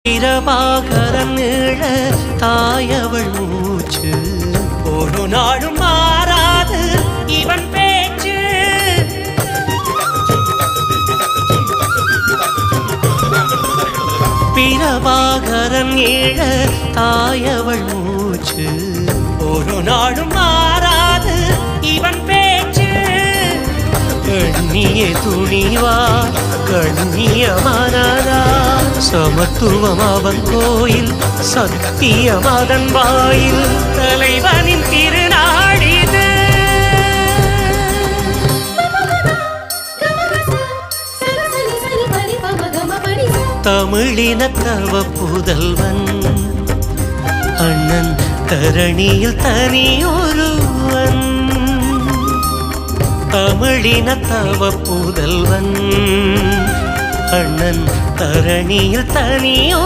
பிரபாகரன் நீழ தாயவள் மூச்சு ஒரு நாளும் மாறாது இவன் பேச்சு. பிரபாகரன் நீழ தாயவள் மூச்சு ஒரு நாளும் மாறாது இவன் பேச்சு. கண்ணிய துணிவா கண்ணிய மனதா சமத்துவம் அவன் கோயில் சத்தியம் அதன் வாயில் தலைவனின் திருநாடிது. தமிழின தவ புதல்வன் அண்ணன் தரணியில் தனியொருவன். தமிழின தவ புதல்வன் அண்ணன் தரணியில் தனியோ